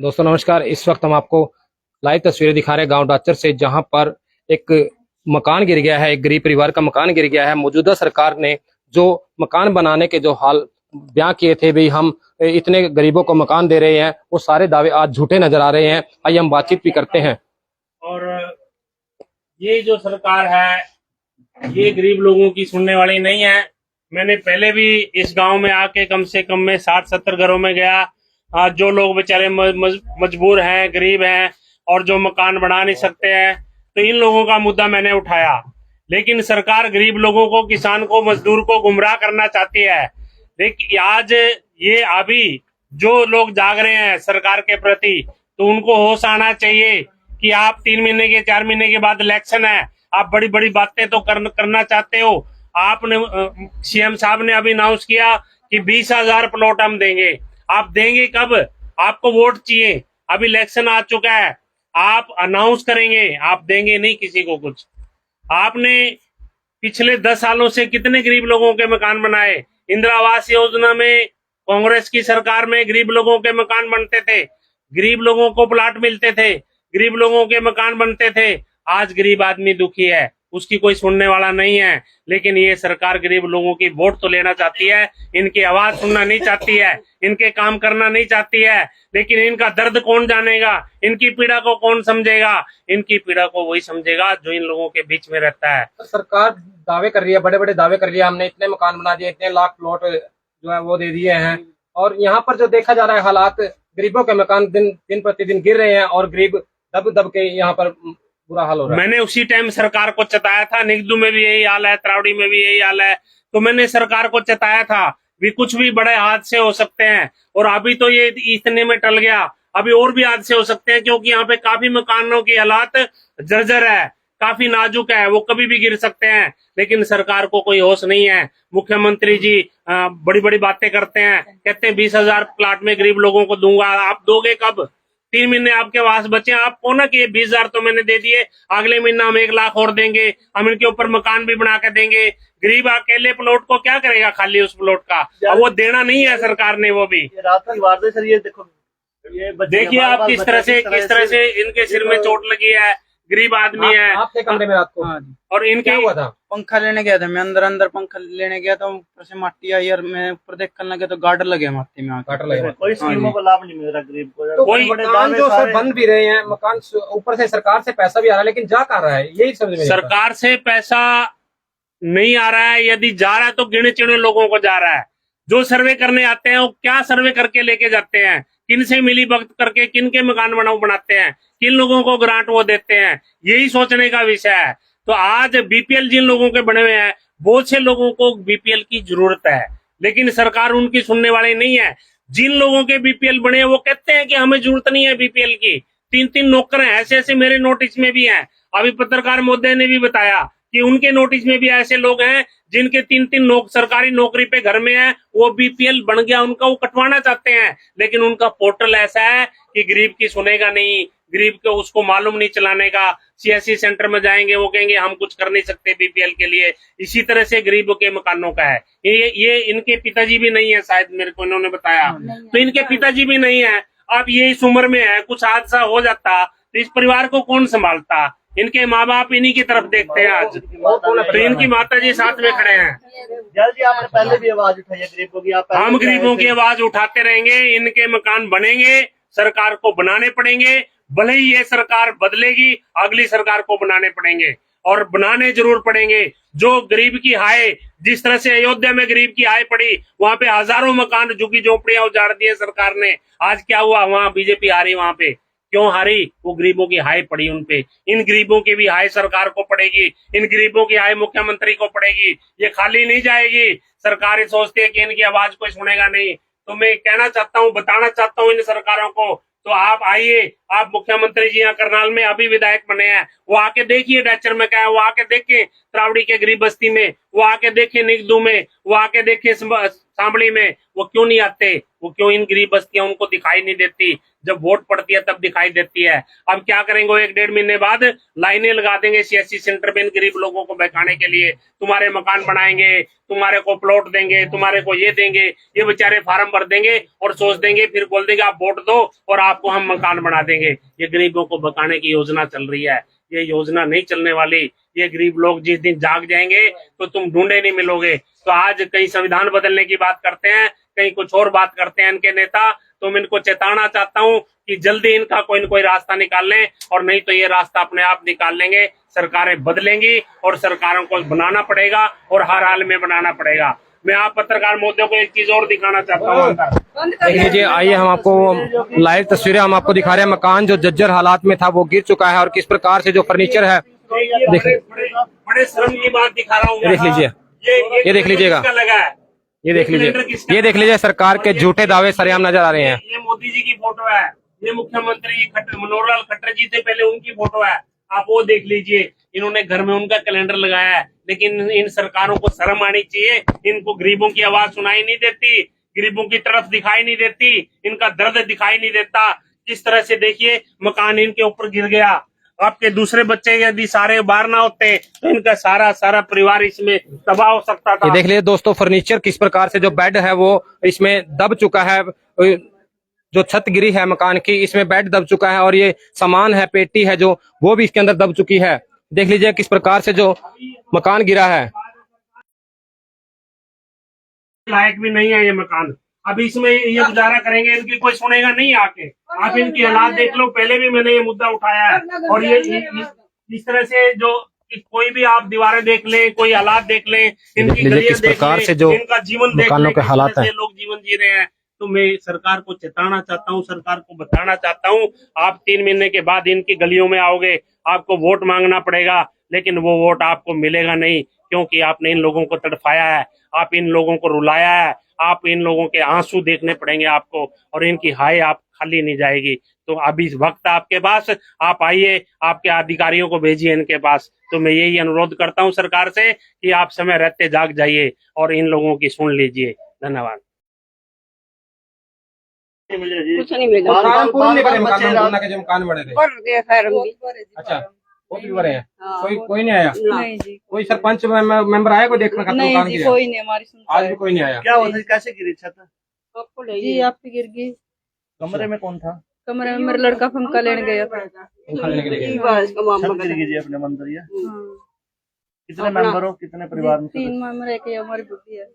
दोस्तों नमस्कार। इस वक्त हम आपको लाइव तस्वीरें दिखा रहे हैं गांव डाचर से, जहां पर एक मकान गिर गया है। एक गरीब परिवार का मकान गिर गया है। मौजूदा सरकार ने जो मकान बनाने के जो हाल बयां किए थे, भाई हम इतने गरीबों को मकान दे रहे हैं, वो सारे दावे आज झूठे नजर आ रहे हैं। आइए हम बातचीत भी करते हैं। और ये जो सरकार है ये गरीब लोगों की सुनने वाली नहीं है। मैंने पहले भी इस गांव में आके कम से कम में 60-70 घरों में गया। आज जो लोग बेचारे मजबूर हैं, गरीब हैं और जो मकान बना नहीं सकते हैं, तो इन लोगों का मुद्दा मैंने उठाया। लेकिन सरकार गरीब लोगों को, किसान को, मजदूर को गुमराह करना चाहती है। लेकिन आज ये अभी जो लोग जाग रहे हैं सरकार के प्रति, तो उनको होश आना चाहिए कि आप 3 महीने के 4 महीने के बाद इलेक्शन है, आप बड़ी बड़ी बातें तो करना चाहते हो। आपने सीएम साहब ने अभी अनाउंस किया कि 20,000 प्लॉट हम देंगे। आप देंगे कब? आपको वोट चाहिए। अभी इलेक्शन आ चुका है, आप अनाउंस करेंगे, आप देंगे नहीं किसी को कुछ। आपने पिछले 10 सालों से कितने गरीब लोगों के मकान बनाए? इंदिरा आवास योजना में कांग्रेस की सरकार में गरीब लोगों के मकान बनते थे, गरीब लोगों को प्लाट मिलते थे, गरीब लोगों के मकान बनते थे। आज गरीब आदमी दुखी है, उसकी कोई सुनने वाला नहीं है। लेकिन ये सरकार गरीब लोगों की वोट तो लेना चाहती है, इनकी आवाज सुनना नहीं चाहती है, इनके काम करना नहीं चाहती है। लेकिन इनका दर्द कौन जानेगा, इनकी पीड़ा को कौन समझेगा? इनकी पीड़ा को वही समझेगा जो इन लोगों के बीच में रहता है। सरकार दावे कर रही है, बड़े बड़े दावे कर लिया, हमने इतने मकान बना दिए, इतने लाख प्लॉट जो है वो दे दिए हैं। और यहाँ पर जो देखा जा रहा है हालात, गरीबों के मकान दिन प्रतिदिन गिर रहे हैं और गरीब दब दब के यहाँ पर बुरा हाल हो रहा है। मैंने उसी टाइम सरकार को चताया था, निगदू में भी यही हाल है, त्रावड़ी में भी यही हाल है। तो मैंने सरकार को चताया था भी कुछ भी बड़े हादसे हो सकते हैं। और अभी तो ये इतने में टल गया, अभी और भी हादसे हो सकते हैं, क्योंकि यहाँ पे काफी मकानों की हालात जर्जर है, काफी नाजुक है, वो कभी भी गिर सकते हैं। लेकिन सरकार को कोई होश नहीं है। मुख्यमंत्री जी बड़ी बड़ी बातें करते हैं, कहते हैं 20,000 प्लाट में गरीब लोगों को दूंगा। आप दोगे कब? 3 महीने आपके पास बचे, आप कौन कि 20,000 तो मैंने दे दिए, अगले महीना हम 1 लाख और देंगे, हम इनके ऊपर मकान भी बना के देंगे। गरीब अकेले प्लॉट को क्या करेगा खाली उस प्लॉट का? अब वो देना नहीं है सरकार ने, वो भी। रात की वारदात सर, ये देखो, ये देखिए आप किस तरह से इनके सिर में चोट लगी है, गरीब आदमी है। आप थे कमरे में रात को? हाँ जी। और इनके क्या हुआ था? पंखा लेने गया था मैं, अंदर पंखा लेने गया तो ऊपर से माटी आई और मैं ऊपर देख करने गया तो गार्डर लगे माटी में। गाटर लगा। कोई स्कीमों का लाभ नहीं मिल रहा गरीब को। तो कोई मकान जो सर बन भी रहे हैं, मकान ऊपर से सरकार से पैसा भी आ रहा है, लेकिन जा कहाँ रहा है यही समझ में नहीं आता। सरकार से पैसा नहीं आ रहा है, यदि जा रहा है तो गिने चुने लोगों को जा रहा है। जो सर्वे करने आते हैं वो क्या सर्वे करके लेके जाते हैं, किन से मिली भगत करके किन के मकान बनाते हैं, किन लोगों को ग्रांट वो देते हैं, यही सोचने का विषय है। तो आज बीपीएल जिन लोगों के बने हुए हैं, बहुत से लोगों को बीपीएल की जरूरत है, लेकिन सरकार उनकी सुनने वाली नहीं है। जिन लोगों के बीपीएल बने हैं वो कहते हैं कि हमें जरूरत नहीं है बीपीएल की। 3-3 नौकर हैं, ऐसे ऐसे मेरे नोटिस में भी हैं। अभी पत्रकार महोदय ने भी बताया कि उनके नोटिस में भी ऐसे लोग हैं जिनके 3-3 सरकारी नौकरी पे घर में है, वो बीपीएल बन गया उनका, वो कटवाना चाहते हैं। लेकिन उनका पोर्टल ऐसा है कि गरीब की सुनेगा नहीं, गरीब को उसको मालूम नहीं चलाने का। सीएससी सेंटर में जाएंगे, वो कहेंगे हम कुछ कर नहीं सकते बीपीएल के लिए। इसी तरह से गरीबों के मकानों का है। ये इनके पिताजी भी नहीं है, शायद मेरे को इन्होंने बताया, तो इनके पिताजी भी नहीं है। अब ये इस उम्र में है, कुछ हादसा हो जाता तो इस परिवार को कौन संभालता? इनके माँ बाप इन्हीं की तरफ देखते हैं आज। तो इनकी माता जी साथ में खड़े हैं। जल्दी आपने पहले भी आवाज उठाई है गरीबों की, आप हम गरीबों की आवाज उठाते रहेंगे। इनके मकान बनेंगे, सरकार को बनाने पड़ेंगे। भले ही ये सरकार बदलेगी, अगली सरकार को बनाने पड़ेंगे, और बनाने जरूर पड़ेंगे। जो गरीब की हाय, जिस तरह से अयोध्या में गरीब की हाय पड़ी, वहां पे हजारों मकान, झुग्गी झोपड़ियां उजाड़ दी सरकार ने। आज क्या हुआ? वहां बीजेपी हारी। वहां पे क्यों हारी? वो गरीबों की हाय पड़ी उनपे। इन गरीबों की भी हाय सरकार को पड़ेगी, इन गरीबों की हाय मुख्यमंत्री को पड़ेगी। ये खाली नहीं जाएगी। सरकार सोचती है कि इनकी आवाज कोई सुनेगा नहीं। तो मैं कहना चाहता हूँ, बताना चाहता हूँ इन सरकारों को, तो आप आइए। आप मुख्यमंत्री जी यहाँ करनाल में अभी विधायक बने हैं, वो आके देखिए डाचर में क्या है, वो आके देखे त्रावड़ी के गरीब बस्ती में, वो आके देखे निगदू में, वो आके देखिए सांबली में, वो क्यों नहीं आते? वो क्यों इन गरीब बस्तियां उनको दिखाई नहीं देती? जब वोट पड़ती है तब दिखाई देती है। अब क्या करेंगे? वो 1-1.5 महीने बाद लाइनें लगा देंगे सीएससी सेंटर में इन गरीब लोगों को बहकाने के लिए। तुम्हारे मकान बनाएंगे, तुम्हारे को प्लॉट देंगे, तुम्हारे को ये देंगे। ये बेचारे फार्म भर देंगे और सोच देंगे, फिर बोल देंगे आप वोट दो और आपको हम मकान बना देंगे। ये गरीबों को बहकाने की योजना चल रही है। ये योजना नहीं चलने वाली। ये गरीब लोग जिस दिन जाग जाएंगे तो तुम ढूंढे नहीं मिलोगे। तो आज कहीं संविधान बदलने की बात करते हैं, कहीं कुछ और बात करते हैं इनके नेता। तो मैं इनको चेताना चाहता हूं कि जल्दी इनका कोई न कोई रास्ता निकाल लें, और नहीं तो ये रास्ता अपने आप निकाल लेंगे। सरकारें बदलेंगी और सरकारों को बनाना पड़ेगा और हर हाल में बनाना पड़ेगा। मैं आप पत्रकार महोदय को एक चीज और दिखाना चाहता हूँ। देख लीजिए, आइए हम आपको लाइव तस्वीरें हम आपको दिखा रहे हैं। मकान जो जर्जर हालात में था वो गिर चुका है, और किस प्रकार से जो फर्नीचर है, बड़े शर्म की बात दिखा रहा हूँ। देख लीजिए, ये देख लीजिएगा, लगा है, ये देख लीजिए, ये देख लीजिए, सरकार के झूठे दावे सरेआम नजर आ रहे हैं। ये मोदी जी की फोटो है, ये मुख्यमंत्री मनोहरलाल खट्टर जी थे पहले, उनकी फोटो है। आप वो देख लीजिए। इन्होंने घर में उनका कैलेंडर लगाया है। लेकिन इन सरकारों को शर्म आनी चाहिए। इनको गरीबों की आवाज सुनाई नहीं देती, गरीबों की तरफ दिखाई नहीं देती, इनका दर्द दिखाई नहीं देता। किस तरह से देखिए मकान इनके ऊपर गिर गया। आपके दूसरे बच्चे यदि सारे बाहर ना होते तो इनका सारा परिवार इसमें तबाह हो सकता था। ये देख लीजिए दोस्तों, फर्नीचर किस प्रकार से, जो बेड है वो इसमें दब चुका है, जो छत गिरी है मकान की, इसमें बेड दब चुका है, और ये सामान है, पेटी है जो, वो भी इसके अंदर दब चुकी है। देख लीजिए किस प्रकार से जो मकान गिरा है। लायक भी नहीं है ये मकान। अब इसमें ये गुजारा करेंगे, इनकी कोई सुनेगा नहीं आके। आप इनकी हालात देख लो, पहले भी मैंने ये मुद्दा उठाया है। और ये इस तरह से जो कोई भी आप दीवारें देख लें, कोई हालात देख लें, इनकी गलियां किस प्रकार से जो इनका जीवन देख मकानों लें, के हालात हैं, लोग जीवन जी रहे हैं। तो मैं सरकार को चेताना चाहता हूँ, सरकार को बताना चाहता हूँ, आप 3 महीने के बाद इनकी गलियों में आओगे, आपको वोट मांगना पड़ेगा, लेकिन वो वोट आपको मिलेगा नहीं, क्योंकि आपने इन लोगों को तड़फाया है, आप इन लोगों को रुलाया है, आप इन लोगों के आंसू देखने पड़ेंगे आपको, और इनकी हाय आप खाली नहीं जाएगी। तो अभी वक्त आपके पास, आप आइए, आपके अधिकारियों को भेजिए इनके पास। तो मैं यही अनुरोध करता हूं सरकार से कि आप समय रहते जाग जाइए और इन लोगों की सुन लीजिए। धन्यवाद। कुछ नहीं मिला। मकान बने थे। कर दिया खैर। अच्छा, वो भी बड़े हैं। हाँ। कोई नहीं आया? नहीं जी, कोई सरपंच मेंबर आया कोई देखने का? नहीं जी, कोई नहीं हमारी सुनता आज भी कोई नहीं आया। क्या हुआ था? कैसे गिरी छत? जी आपकी गिर गई। कमरे में कौन था? कमरे में मेरा लड़का पंखा लेने गया था। पंखा लेने के लिए। छत गिर गई जी अपने मंदिर। ये हाँ। कितने मेंबर हो, कितने परिवार में? 3 मेंबर, एक ये हमारी बुद्धि है।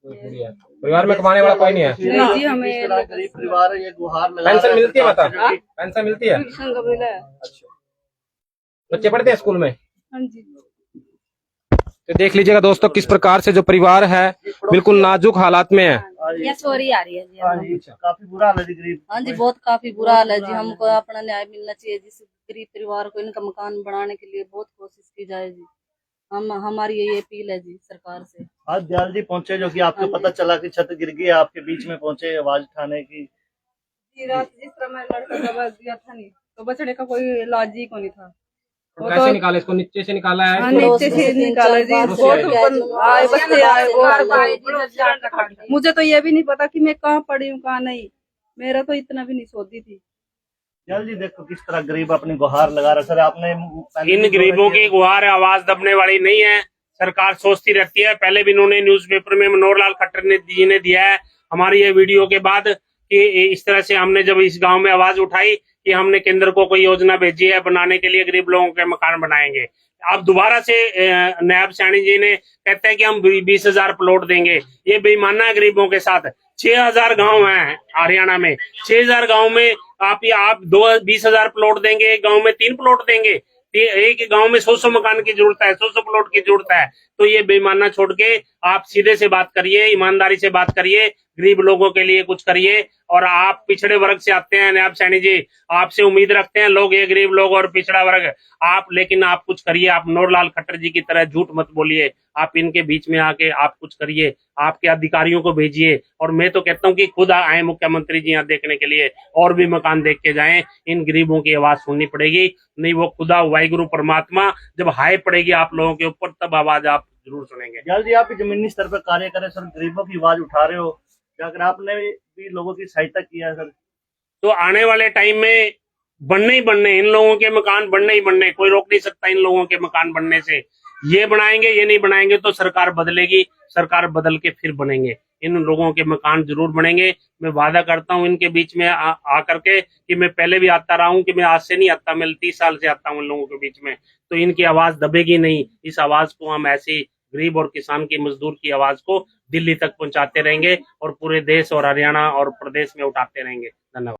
परिवार में कमाने वाला कोई नहीं है? नहीं जी, हमें गरीब परिवार है, ये गुहार लगा पेंशन मिलती है? बता, हाँ? पेंशन मिलती है? पेंशन का बिल है। बच्चे पढ़ते हैं स्कूल में? हाँ जी। तो देख लीजिएगा दोस्तों, किस प्रकार से जो परिवार है बिल्कुल नाजुक हालात में है। ये चोरी आ रही है जी। हाँ जी, काफी बुरा हाल है जी गरीब। हाँ जी, बहुत काफी बुरा हाल है जी। हमको अपना न्याय मिलना चाहिए। जिस गरीब परिवार को इनका मकान बनाने के लिए बहुत कोशिश की जाए जी। हमारी यही अपील है जी सरकार से। आज दयाल जी पहुंचे, जो कि आपको पता चला कि छत गिर गई, आपके बीच में पहुंचे आवाज उठाने की। रात जिस तरह मैं लड़का दबा दिया था नहीं, तो बचने का कोई इलाज ही को नहीं था। तो कैसे निकाला इसको? नीचे से निकाला है? हाँ, नीचे से निकाला जी। आए बच्चे आए, मुझे तो ये भी नहीं पता कि मैं कहाँ पड़ी हूँ कहाँ नहीं। मेरा तो इतना भी नहीं सोचती थी। दयाल जी देखो किस तरह गरीब अपनी गुहार लगा रहा। सर आपने इन गरीबों की गुहार आवाज दबने वाली नहीं है। सरकार सोचती रहती है। पहले भी इन्होंने न्यूज़पेपर में मनोहरलाल खट्टर जी ने दिया है हमारी ये वीडियो के बाद कि इस तरह से हमने जब इस गांव में आवाज उठाई कि हमने केंद्र को कोई योजना भेजी है बनाने के लिए, गरीब लोगों के मकान बनाएंगे। अब दोबारा से नायब सैनी जी ने कहते हैं कि हम 20,000 प्लॉट देंगे। ये बेईमाना है गरीबों के साथ। 6,000 गांव हैं हरियाणा में, 6,000 गांव में आप 20,000 प्लॉट देंगे। एक गांव में 3 प्लॉट देंगे। एक गांव में 100 मकान की जरूरत है, 100 प्लॉट की जरूरत है। तो ये बेईमाना छोड़ के आप सीधे से बात करिए, ईमानदारी से बात करिए, गरीब लोगों के लिए कुछ करिए। और आप पिछड़े वर्ग से आते हैं नायब सैनी जी, आपसे उम्मीद रखते हैं लोग, ये गरीब लोग और पिछड़ा वर्ग आप, लेकिन आप कुछ करिए। आप मनोहरलाल खट्टर जी की तरह झूठ मत बोलिए। आप इनके बीच में आके आप कुछ करिए, आपके अधिकारियों को भेजिए। और मैं तो कहता हूँ कि खुद आए मुख्यमंत्री जी यहाँ देखने के लिए, और भी मकान देख के जाएं। इन गरीबों की आवाज सुननी पड़ेगी, नहीं वो खुदा वाहिगुरु परमात्मा जब हाय पड़ेगी आप लोगों के ऊपर, तब आवाज आप जरूर सुनेंगे। जल्द ही आप जमीनी स्तर पर कार्य करें सर, गरीबों की आवाज उठा रहे हो, अगर आपने भी लोगों की सहायता किया है सर। तो आने वाले टाइम में बनने ही बनने, इन लोगों के मकान बनने ही बनने, कोई रोक नहीं सकता इन लोगों के मकान बनने से। ये बनाएंगे, ये नहीं बनाएंगे तो सरकार बदलेगी, सरकार बदल के फिर बनेंगे, इन लोगों के मकान जरूर बनेंगे। मैं वादा करता हूं इनके बीच में आकर के कि मैं पहले भी आता रहा हूं, कि मैं आज से नहीं आता, मैं 30 साल से आता हूं इन लोगों के बीच में, तो इनकी आवाज दबेगी नहीं। इस आवाज को हम ऐसी गरीब और किसान की, मजदूर की आवाज को दिल्ली तक पहुंचाते रहेंगे और पूरे देश और हरियाणा और प्रदेश में उठाते रहेंगे। धन्यवाद।